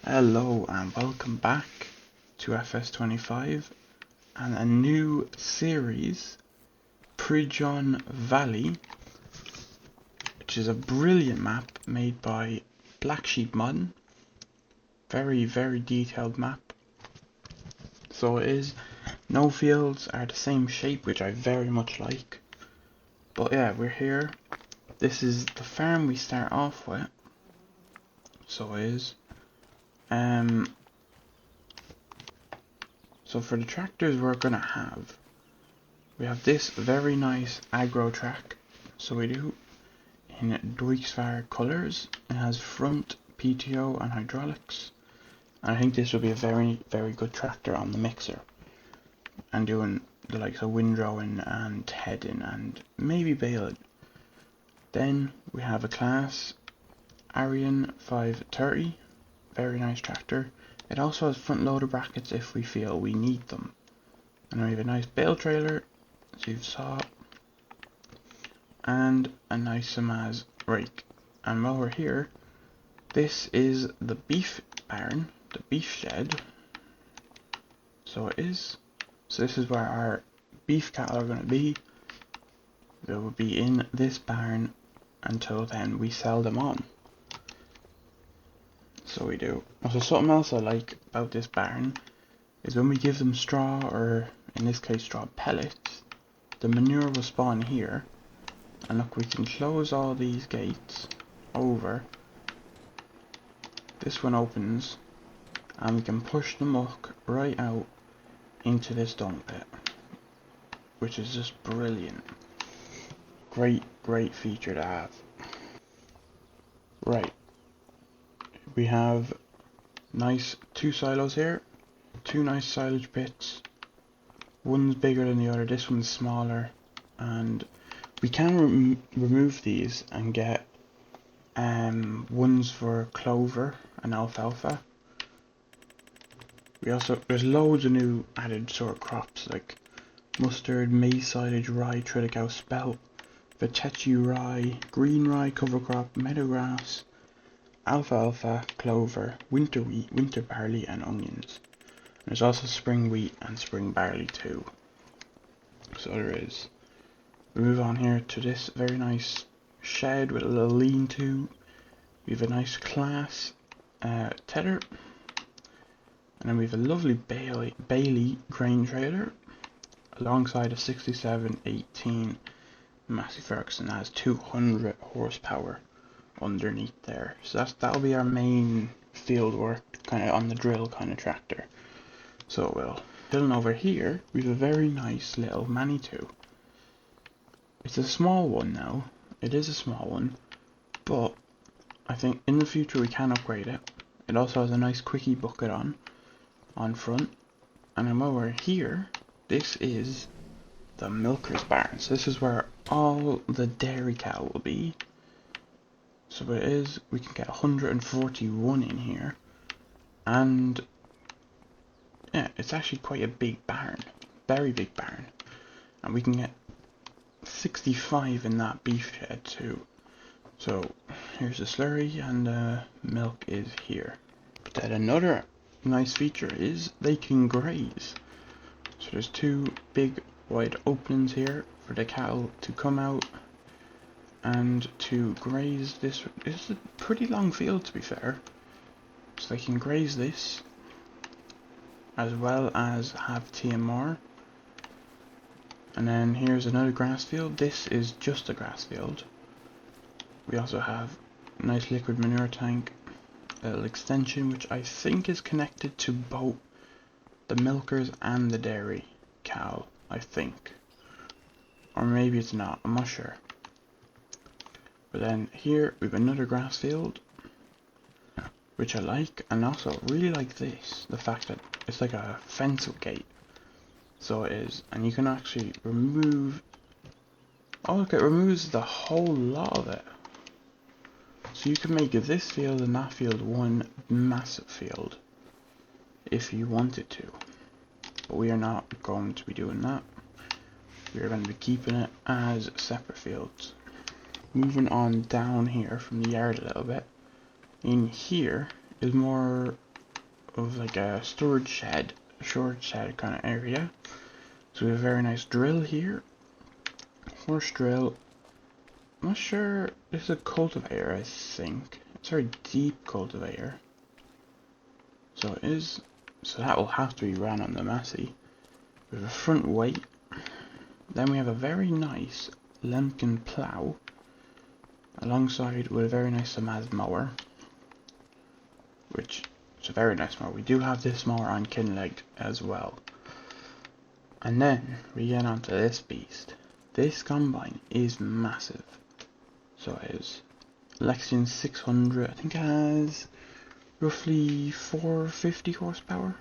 Hello and welcome back to FS25 and a new series, Pichonniere Valley, which is a brilliant map made by Black Sheep Mod. Very detailed map. So it is. No fields are the same shape, which I very much like. But yeah, we're here. This is the farm we start off with. So it is. So for the tractors we have this very nice aggro track. So we do in Deutschfahrer colours. It has front, PTO and hydraulics. And I think this will be a very good tractor on the mixer. And doing the likes of windrowing and heading and maybe baling. Then we have a class Arian 530. Very nice tractor. It also has front loader brackets if we feel we need them. And then we have a nice bale trailer, as you saw, and a nice Samaz rake. And while we're here, this is the beef barn, the beef shed. So it is. So this is where our beef cattle are going to be. They will be in this barn until then we sell them on. So we do. Also, something else I like about this barn is when we give them straw, or in this case straw pellets, the manure will spawn here. And look, we can close all these gates over. This one opens and we can push the muck right out into this dung pit, which is just brilliant. Great feature to have. Right, we have nice two silos here, two nice silage pits. One's bigger than the other, this one's smaller, and we can remove these and get ones for clover and alfalfa. There's loads of new added sort of crops like mustard, maize silage, rye, triticale, spelt, Vetechi rye, green rye, cover crop, meadow grass, alfalfa, clover, winter wheat, winter barley and onions. And there's also spring wheat and spring barley too. So there is. We move on here to this very nice shed with a little lean-to. We have a nice class tether. And then we have a lovely Bailey grain trailer alongside a 6718 Massey Ferguson that has 200 horsepower underneath there. So that'll be our main field work, kind of on the drill kind of tractor. So it will. Then over here we have a very nice little Manitou. It's a small one now. It is a small one, but I think in the future we can upgrade it. It also has a nice quickie bucket on front. And then while we're here, this is the milker's barn. So this is where all the dairy cow will be. So it is, we can get 141 in here. And yeah, it's actually quite a big barn. Very big barn. And we can get 65 in that beef shed too. So here's the slurry and milk is here. But then another nice feature is they can graze. So there's two big wide openings here for the cattle to come out and to graze this. It's a pretty long field, to be fair. So they can graze this as well as have TMR. And then here's another grass field. This is just a grass field. We also have a nice liquid manure tank, a little extension which I think is connected to both the milkers and the dairy cow, I think. Or maybe it's not, I'm not sure. But then here we have another grass field, which I like, and also really like this, the fact that it's like a fence gate. So it is, and you can actually remove, oh look, it removes the whole lot of it. So you can make this field and that field one massive field, if you wanted to. But we are not going to be doing that. We are going to be keeping it as separate fields. Moving on down here from the yard a little bit. In here is more of like a storage shed kind of area. So we have a very nice drill here, horse drill. I'm not sure, this is a cultivator, I think. It's a very deep cultivator. So it is, so that will have to be ran on the Massey. We have a front weight. Then we have a very nice Lemken plough, alongside with a very nice Samaz mower, which is a very nice mower. We do have this mower on Kinleg as well. And then we get onto this beast. This combine is massive. So it is Lexion 600, I think it has roughly 450 horsepower,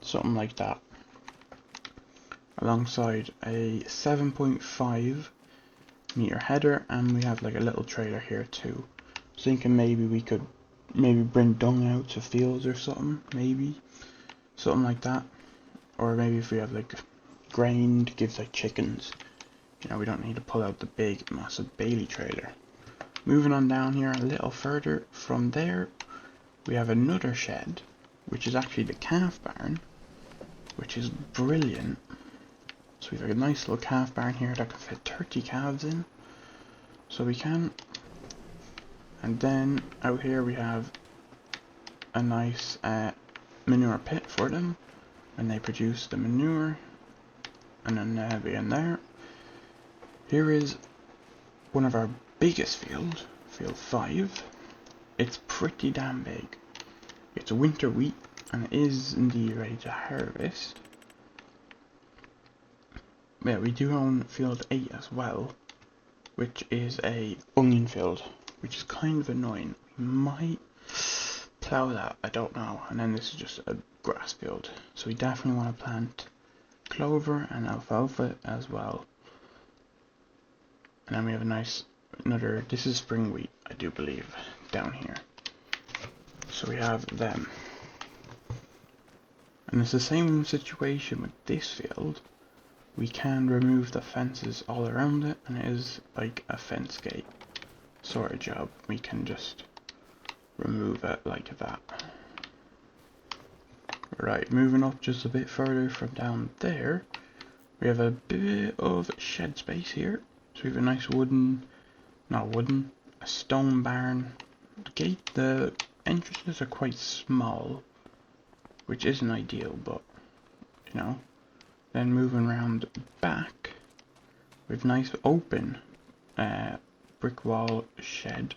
something like that. Alongside a 7.5 meter header, and we have like a little trailer here too. Thinking maybe we could bring dung out to fields or something, maybe something like that. Or maybe if we have like grain to give like chickens, you know, we don't need to pull out the big massive Bailey trailer. Moving on down here a little further from there, we have another shed, which is actually the calf barn, which is brilliant. So we have a nice little calf barn here that can fit 30 calves in, so we can. And then out here we have a nice manure pit for them, and they produce the manure, and then they'll be in there. Here is one of our biggest field 5. It's pretty damn big. It's winter wheat, and it is indeed ready to harvest. Yeah, we do own field 8 as well, which is a onion field, which is kind of annoying. We might plough that, I don't know. And then this is just a grass field, so we definitely want to plant clover and alfalfa as well. And then we have a nice this is spring wheat, I do believe, down here. So we have them. And it's the same situation with this field. We can remove the fences all around it, and it is like a fence gate sort of job. We can just remove it like that. Right, moving up just a bit further from down there, we have a bit of shed space here. So we have a nice a stone barn. The entrances are quite small, which isn't ideal, but you know. Then moving around back, we have nice open brick wall shed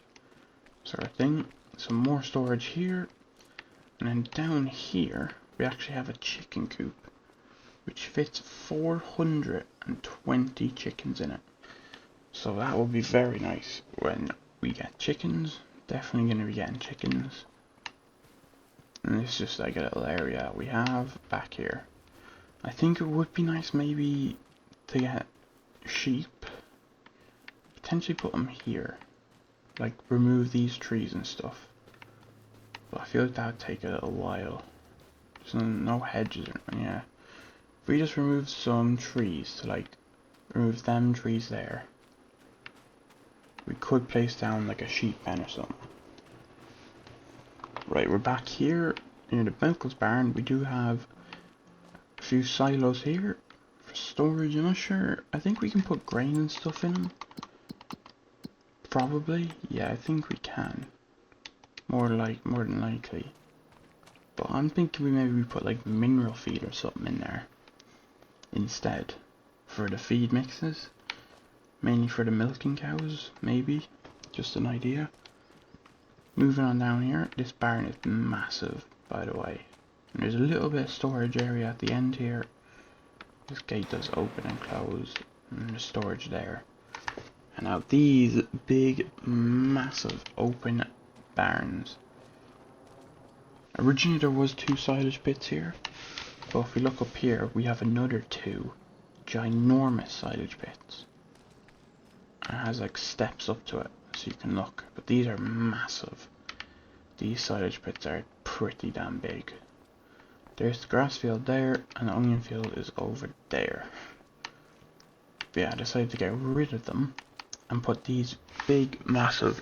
sort of thing. Some more storage here, and then down here we actually have a chicken coop, which fits 420 chickens in it. So that will be very nice when we get chickens. Definitely going to be getting chickens. And this is just like a little area we have back here. I think it would be nice maybe to get sheep. Potentially put them here. Like remove these trees and stuff. But I feel like that would take a little while. There's no hedges or anything, yeah. If we just remove some trees to like remove them trees there, we could place down like a sheep pen or something. Right, we're back here near the Benkles barn. We do have a few silos here for storage. I'm not sure. I think we can put grain and stuff in them. Probably. Yeah, I think we can. More than likely. But I'm thinking we put like mineral feed or something in there instead for the feed mixes. Mainly for the milking cows, maybe. Just an idea. Moving on down here, this barn is massive, by the way. And there's a little bit of storage area at the end here. This gate does open and close, and there's storage there. And now these big, massive open barns. Originally there was 2 silage pits here, but if we look up here, we have another 2 ginormous silage pits. It has like steps up to it, so you can look. But these are massive. These silage pits are pretty damn big. There's the grass field there, and the onion field is over there. But yeah, I decided to get rid of them and put these big, massive.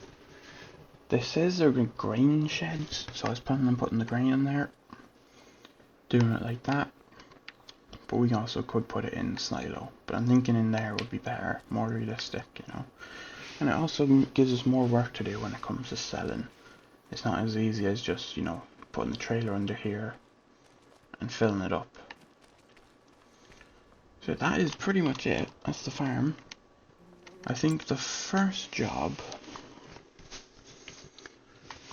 This says they're grain sheds, so I was planning on putting the grain in there. doing it like that. But we also could put it in silo. But I'm thinking in there would be better, more realistic, you know. And it also gives us more work to do when it comes to selling. It's not as easy as just, you know, putting the trailer under here and filling it up. So that is pretty much it. That's the farm. I think the first job,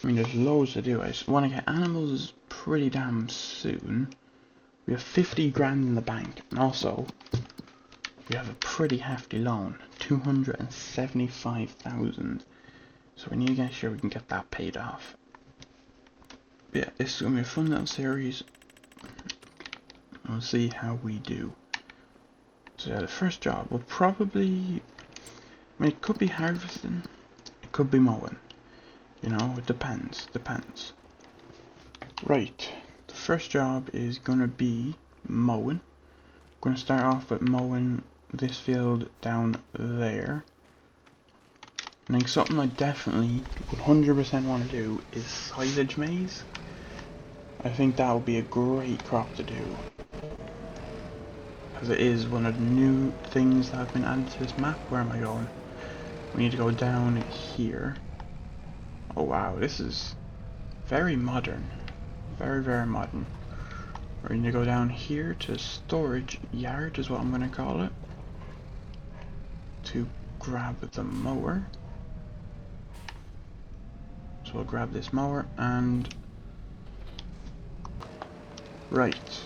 I mean there's loads to do. I just want to get animals pretty damn soon. We have 50 grand in the bank, and also we have a pretty hefty loan, 275,000. So we need to get sure we can get that paid off. But yeah, this is going to be a fun little series. We'll see how we do. So yeah, the first job will probably, I mean, it could be harvesting, it could be mowing. You know, it depends. Right, the first job is going to be mowing. I'm going to start off with mowing this field down there. I think something I definitely 100% want to do is silage maize. I think that would be a great crop to do, because it is one of the new things that have been added to this map. Where am I going? We need to go down here. Oh wow, this is very modern. Very, very modern. We're going to go down here to storage yard is what I'm going to call it, to grab the mower. So we'll grab this mower and right,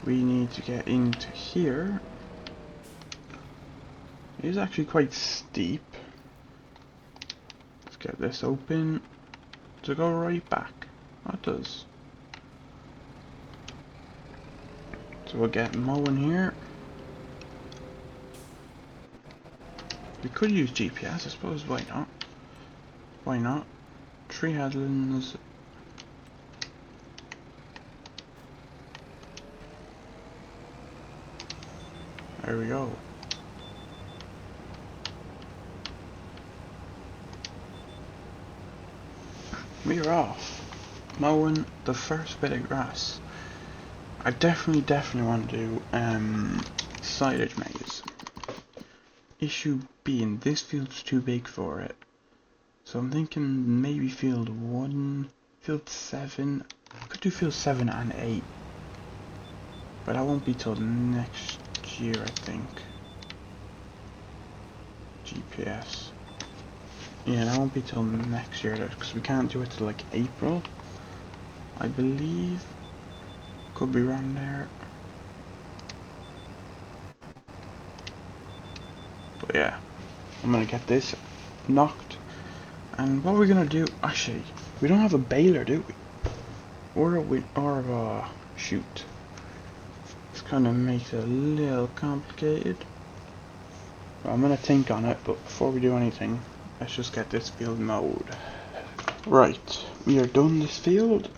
we need to get into here. It is actually quite steep. Let's get this open to go right back. That does. So we'll get mowing here. We could use GPS, I suppose. Why not? Why not? Tree headlands. There we go. We are off. Mowing the first bit of grass. I definitely want to do silage maize. Issue being, this field's too big for it. So I'm thinking maybe field 1, field 7. I could do field 7 and 8. But that won't be till next year, I think. GPS. Yeah, that won't be till next year, because we can't do it till like April, I believe. Could be wrong there. But yeah, I'm gonna get this knocked. And what we're gonna do, actually, we don't have a baler, do we? Shoot. This kind of makes it a little complicated. But I'm gonna think on it, but before we do anything, let's just get this field mowed. Right, we are done this field.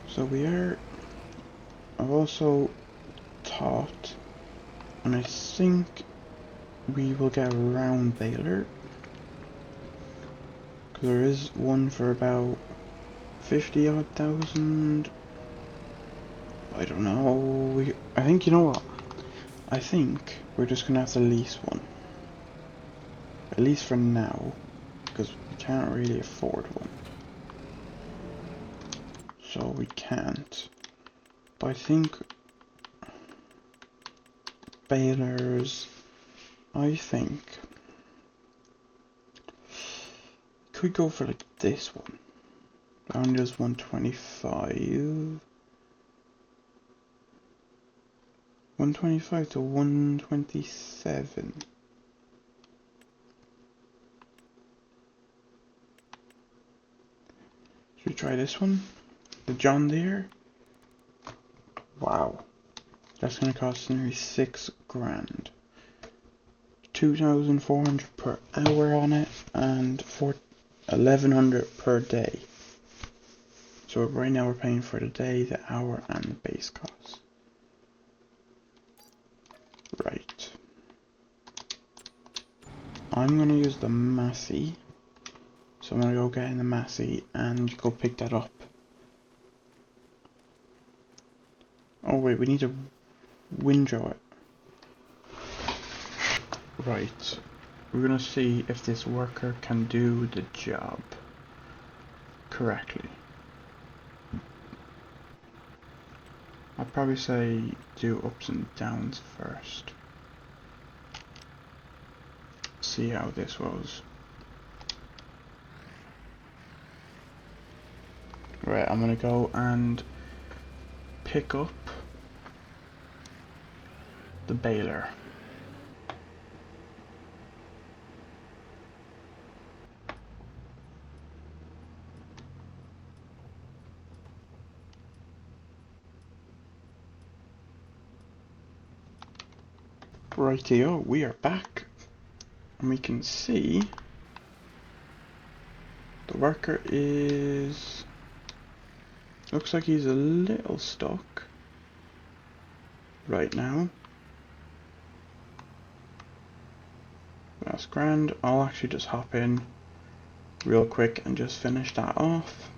So we are. I've also thought, and I think we will get a round baler, because there is one for about 50 odd thousand. I don't know. I think, you know what? I think we're just gonna have to lease one, at least for now, because we can't really afford one. So we can't. But I think balers, I think could go for like this one. That only does 125. 125 to 127. Should we try this one? The John Deere? Wow. That's gonna cost nearly 6 grand. 2,400 per hour on it, and 1,100 per day. So right now we're paying for the day, the hour, and the base cost. Right. I'm gonna use the Massey. So I'm gonna go get in the Massey and go pick that up. Oh wait, we need to windrow it. Right. We're gonna see if this worker can do the job correctly. I'd probably say do ups and downs first. See how this goes. Right, I'm gonna go and pick up the baler. Rightio, we are back, and we can see the worker is, looks like he's a little stuck right now. That's grand. I'll actually just hop in real quick and just finish that off.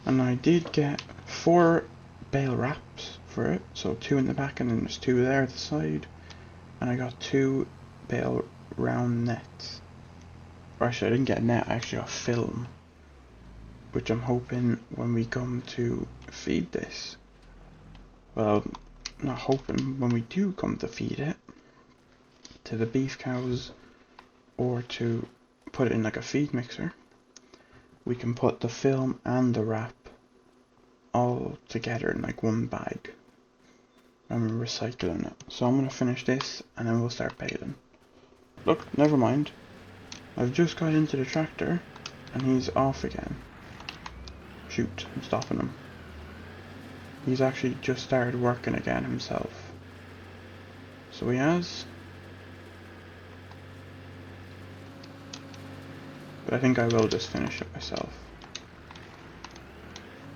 And I did get 4 bale wraps for it, so 2 in the back and then there's 2 there at the side. And I got 2 bale round nets. Or actually I didn't get a net, I actually got film. Which I'm hoping when we come to feed this, well, not hoping, when we do come to feed it to the beef cows or to put it in like a feed mixer, we can put the film and the wrap all together in like one bag and we're recycling it. So I'm going to finish this and then we'll start baling. Look, never mind. I've just got into the tractor and he's off again. Shoot, I'm stopping him. He's actually just started working again himself. So he has. But I think I will just finish it myself.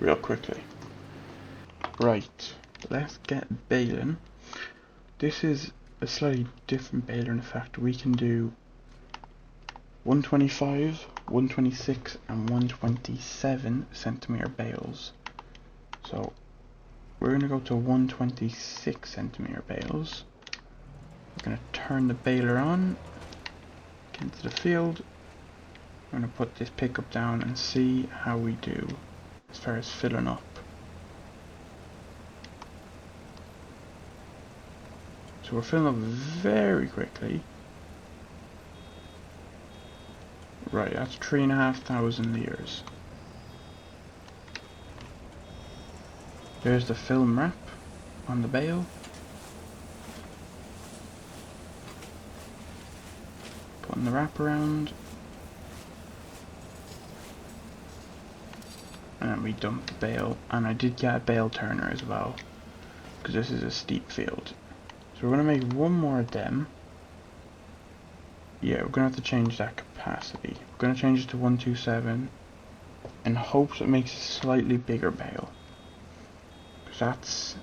Real quickly. Right, let's get baling. This is a slightly different baler in fact. We can do 125, 126 and 127 centimeter bales. So we're going to go to 126 centimeter bales. We're going to turn the baler on, get into the field. I'm going to put this pickup down and see how we do as far as filling up. So we're filling up very quickly. Right, that's 3,500 litres. There's the film wrap on the bale. Putting the wrap around. And then we dump the bale. And I did get a bale turner as well, because this is a steep field. So we're going to make one more of them. Yeah, we're going to have to change that capacity. We're going to change it to 127 in hopes it makes a slightly bigger bale. Because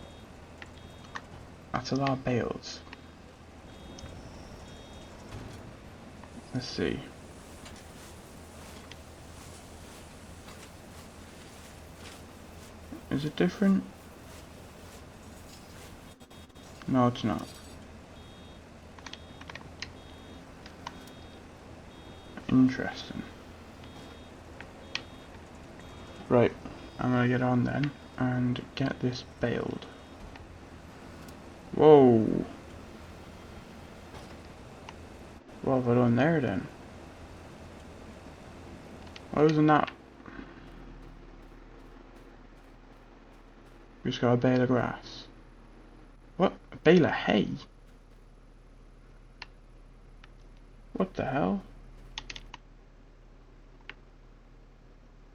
that's a lot of bales. Let's see. Is it different? No, it's not. Interesting. Right, I'm gonna get on then and get this baled. Whoa! What have I done there then? Why wasn't that? We just got a bale of grass. What? A bale of hay? What the hell?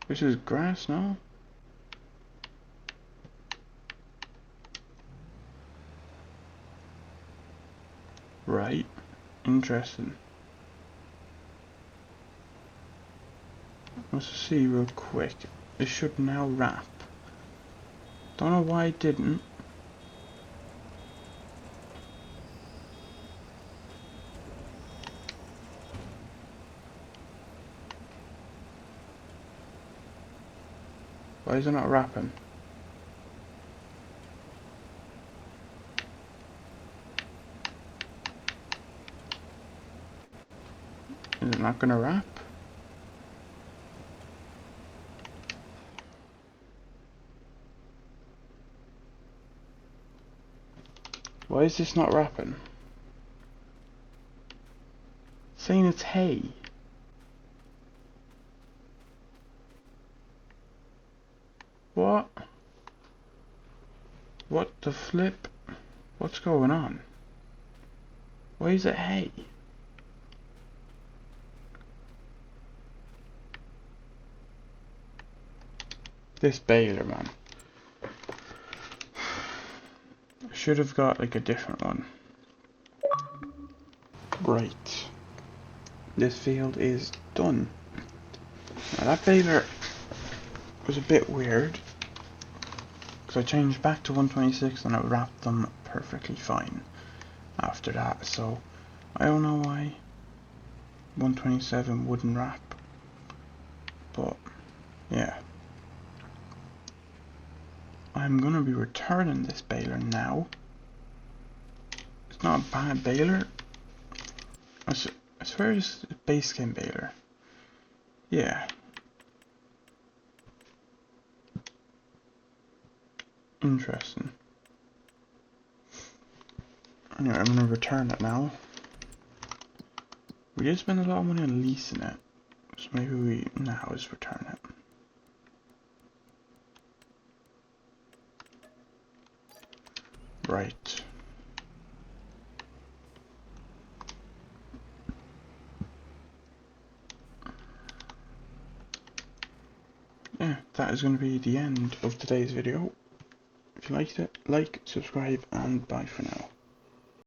This is grass now? Right. Interesting. Let's see real quick. It should now wrap. Don't know why it didn't. Why is it not wrapping? Is it not gonna wrap? Why is this not wrapping? It's saying it's hay. What? What the flip? What's going on? Why is it hay? This baler, man. I should have got like a different one. Right. This field is done. Now that baler was a bit weird, because I changed back to 126 and it wrapped them perfectly fine after that, so I don't know why 127 wouldn't wrap, but yeah. I'm gonna be returning this baler now. It's not a bad baler. I swear it's a base skin baler. Yeah. Interesting. Anyway, I'm gonna return it now. We did spend a lot of money on leasing it, so maybe we now just return it. Right. Yeah, that is going to be the end of today's video. If you liked it, like, subscribe, and bye for now.